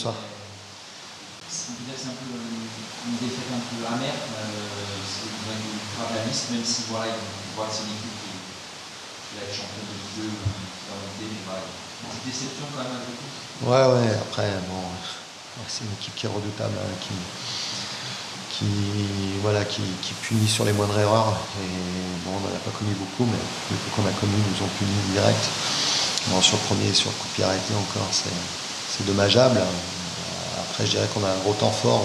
soir. On peut dire que c'est un peu une défaite un peu amère, c'est ultra réaliste, même si voilà, on voit que c'est une équipe qui va être championne de Ligue 2, qui va monter, mais voilà, une petite déception quand même avec tout. Ouais, après, bon, c'est une équipe qui est redoutable, hein, qui punit sur les moindres erreurs. Et bon, on n'en a pas commis beaucoup, mais les peu qu'on a commis nous ont puni direct. Bon, sur le premier, sur le coup de pied arrêté encore, c'est dommageable. Après, je dirais qu'on a un gros temps fort.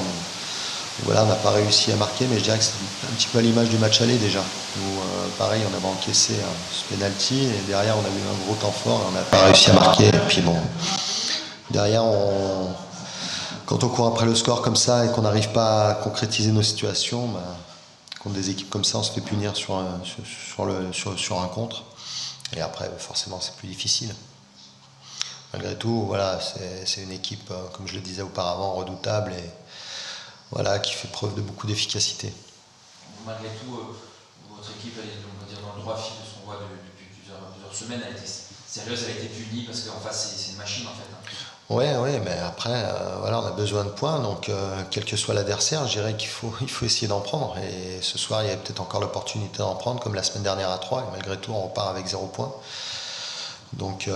Voilà, on n'a pas réussi à marquer, mais je dirais que c'est un petit peu à l'image du match aller déjà. Où, pareil, on avait encaissé ce penalty et derrière on a eu un gros temps fort et on n'a pas réussi à marquer. Et puis bon, derrière, quand on court après le score comme ça et qu'on n'arrive pas à concrétiser nos situations, contre des équipes comme ça, on se fait punir sur un contre. Et après, forcément, c'est plus difficile. Malgré tout, voilà, c'est une équipe, comme je le disais auparavant, redoutable et voilà, qui fait preuve de beaucoup d'efficacité. Malgré tout, votre équipe, elle est, on va dire, dans le droit fil de ce qu'on voit depuis plusieurs semaines. Elle a été sérieuse, elle a été punie parce qu'en face, c'est une machine en fait. Ouais, mais après, voilà, on a besoin de points, donc quel que soit l'adversaire, je dirais qu'il faut essayer d'en prendre. Et ce soir, il y a peut-être encore l'opportunité d'en prendre, comme la semaine dernière à 3, et malgré tout, on repart avec 0 points. Donc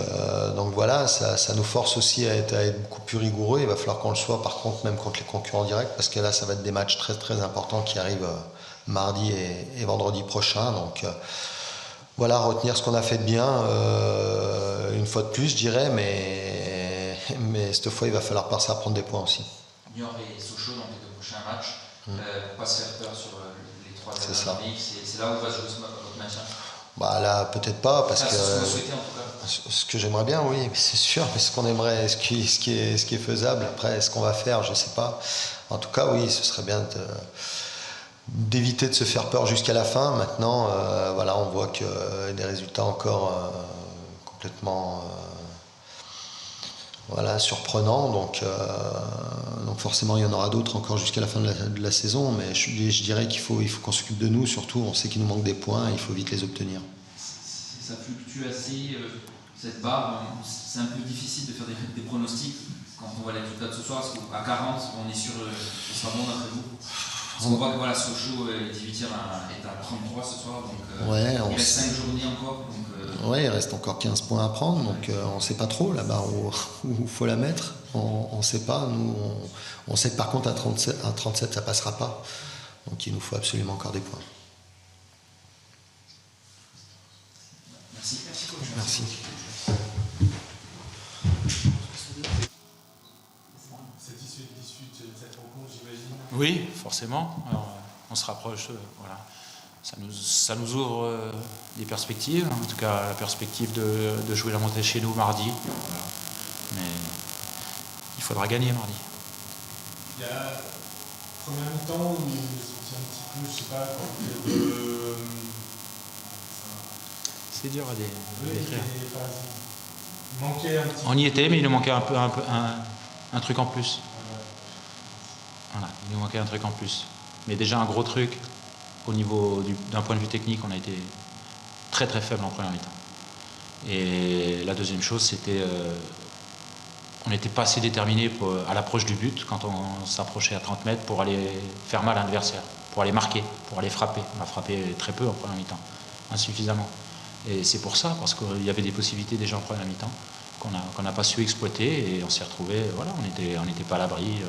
voilà, ça nous force aussi à être beaucoup plus rigoureux. Il va falloir qu'on le soit, par contre, même contre les concurrents directs, parce que là, ça va être des matchs très très importants qui arrivent mardi et vendredi prochain. Donc voilà, retenir ce qu'on a fait de bien, une fois de plus, je dirais, mais cette fois, il va falloir passer à prendre des points aussi. Niort et Sochaux, donc les deux prochains matchs, pour ne pas se faire peur sur les trois dernières journées. C'est là où va se jouer votre maintien. Là, peut-être pas, parce que ce que vous souhaitez en tout cas. Ce que j'aimerais bien, oui, c'est sûr, mais ce qu'on aimerait, ce qui est faisable, après, ce qu'on va faire, je ne sais pas. En tout cas, oui, ce serait bien d'éviter de se faire peur jusqu'à la fin. Maintenant, voilà, on voit que des résultats encore complètement surprenants. Donc forcément, il y en aura d'autres encore jusqu'à la fin de la saison. Mais je dirais qu'il faut qu'on s'occupe de nous. Surtout, on sait qu'il nous manque des points et il faut vite les obtenir. Ça fluctue assez, cette barre. C'est un peu difficile de faire des pronostics quand on voit les résultats de ce soir. Parce qu'à 40, on est sur ce sera bon d'après vous. Parce qu'on voit que voilà, Sochaux, le 18e, est à 33 ce soir. Donc, il reste 5 journées encore. Il reste encore 15 points à prendre. Donc on ne sait pas trop la barre où il faut la mettre. On ne sait pas. Nous, on sait que par contre à 37, ça ne passera pas. Donc il nous faut absolument encore des points. Merci coach. Merci. Satisfait de l'issue de cette rencontre, j'imagine. Oui, forcément. Alors, on se rapproche, voilà. Ça nous ouvre des perspectives, en tout cas la perspective de jouer la montée chez nous mardi. Voilà. Mais il faudra gagner mardi. Il y a première mi-temps où c'est un petit peu, je sais pas, c'est dur à décrire. Il manquait un petit. On y était, mais il nous manquait un truc en plus. Voilà, il nous manquait un truc en plus. Mais déjà un gros truc. Au niveau d'un point de vue technique, on a été très très faible en première mi-temps. Et la deuxième chose, c'était on n'était pas assez déterminé à l'approche du but, quand on s'approchait à 30 mètres, pour aller faire mal à l'adversaire, pour aller marquer, pour aller frapper. On a frappé très peu en première mi-temps, insuffisamment. Et c'est pour ça, parce qu'il y avait des possibilités déjà en première mi-temps, qu'on n'a pas su exploiter, et on s'est retrouvé, voilà, on n'était pas à l'abri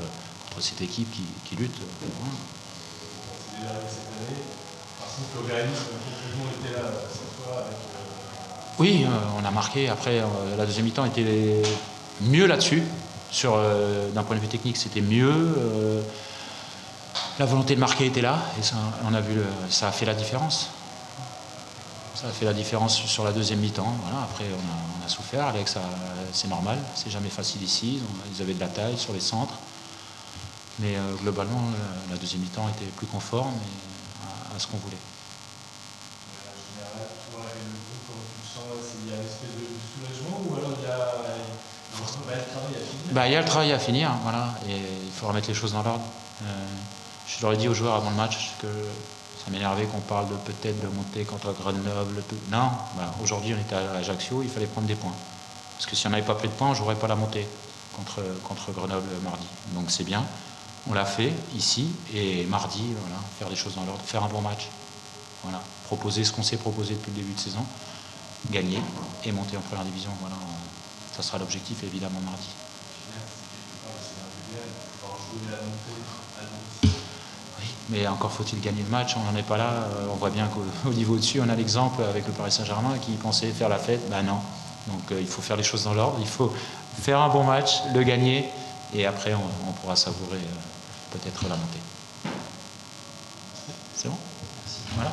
contre cette équipe qui lutte. Voilà. Cette année. Par contre, l'organisme complètement était là cette fois avec. Oui, on a marqué. Après, la deuxième mi-temps était mieux là-dessus. D'un point de vue technique, c'était mieux. La volonté de marquer était là, et ça, on a vu ça a fait la différence. Ça a fait la différence sur la deuxième mi-temps. Voilà. Après, on a souffert. Alex, c'est normal. C'est jamais facile ici. Ils avaient de la taille sur les centres. Mais globalement, la deuxième mi-temps était plus conforme à ce qu'on voulait. En général, toi et le groupe, comment tu le sens, il y a une espèce de soulagement ou alors il y a le travail à finir? Il y a le travail à finir, voilà, et il faut remettre les choses dans l'ordre. Je leur ai dit aux joueurs avant le match que ça m'énervait qu'on parle peut-être de monter contre Grenoble. Non, aujourd'hui on était à Ajaccio, il fallait prendre des points. Parce que si on n'avait pas pris de points, on ne jouerait pas la montée. contre Grenoble mardi. Donc c'est bien. On l'a fait ici et mardi, voilà, faire des choses dans l'ordre, faire un bon match. Voilà, proposer ce qu'on s'est proposé depuis le début de saison, gagner et monter en première division. Voilà, ça sera l'objectif évidemment mardi. Oui, mais encore faut-il gagner le match, on n'en est pas là. On voit bien qu'au niveau au-dessus, on a l'exemple avec le Paris Saint-Germain qui pensait faire la fête. Ben non. Donc il faut faire les choses dans l'ordre, il faut faire un bon match, le gagner et après on pourra savourer peut-être la montée. C'est bon ? Voilà.